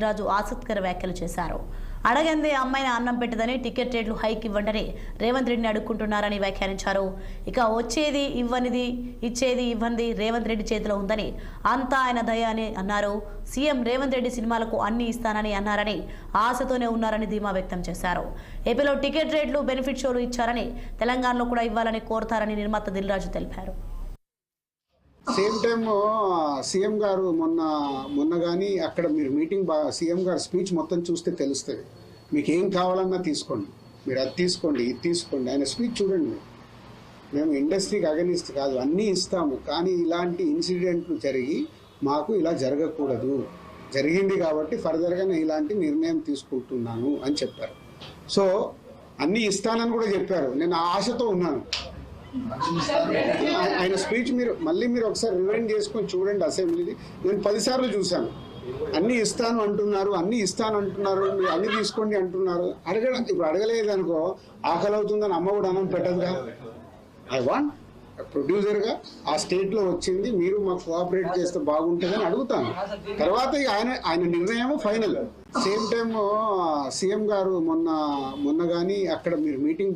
రాజు ఆసక్తికర వ్యాఖ్యలు చేశారు. అడగందే అమ్మాయిని అన్నం పెట్టదని టికెట్ రేట్లు హైక్ ఇవ్వండి రేవంత్ రెడ్డిని అడుక్కుంటున్నారని వ్యాఖ్యానించారు. ఇక వచ్చేది ఇవ్వనిది ఇచ్చేది ఇవ్వంది రేవంత్ రెడ్డి చేతిలో ఉందని అంతా ఆయన దయ అని అన్నారు. సీఎం రేవంత్ రెడ్డి సినిమాలకు అన్ని ఇస్తానని అన్నారని ఆశతోనే ఉన్నారని ధీమా వ్యక్తం చేశారు. ఏపీలో టికెట్ రేట్లు బెనిఫిట్ షోలు ఇచ్చారని తెలంగాణలో కూడా ఇవ్వాలని కోరతారని నిర్మాత దిల్ రాజు తెలిపారు. సేమ్ టైమ్ సీఎం గారు మొన్న కానీ అక్కడ మీరు మీటింగ్ సీఎం గారు స్పీచ్ మొత్తం చూస్తే తెలుస్తుంది. మీకు ఏం కావాలన్నా తీసుకోండి, మీరు అది తీసుకోండి ఇది తీసుకోండి. ఆయన స్పీచ్ చూడండి. మేము ఇండస్ట్రీకి అగనిస్ట్ కాదు, అన్నీ ఇస్తాము, కానీ ఇలాంటి ఇన్సిడెంట్లు జరిగి మాకు ఇలా జరగకూడదు, జరిగింది కాబట్టి ఫర్దర్గా నేను ఇలాంటి నిర్ణయం తీసుకుంటున్నాను అని చెప్పారు. సో అన్నీ ఇస్తానని కూడా చెప్పారు. నేను ఆశతో ఉన్నాను. ఆయన స్పీచ్ మీరు ఒకసారి రివైండ్ చేసుకొని చూడండి. అసెంబ్లీది నేను 10 సార్లు చూశాను. అన్నీ ఇస్తాను అంటున్నారు, అన్నీ మీరు అన్నీ తీసుకోండి అంటున్నారు. ఇప్పుడు అడగలేదు అనుకో, ఆకలి అవుతుందని అమ్మ కూడా అన్నం పెట్టదుగా. ఐ వాంట్ ప్రొడ్యూసర్గా ఆ స్టేట్లో వచ్చింది, మీరు మాకు కోఆపరేట్ చేస్తే బాగుంటుందని అడుగుతాను. తర్వాత ఆయన నిర్ణయం ఫైనల్. సేమ్ టైమ్ సీఎం గారు మొన్న కానీ అక్కడ మీరు మీటింగ్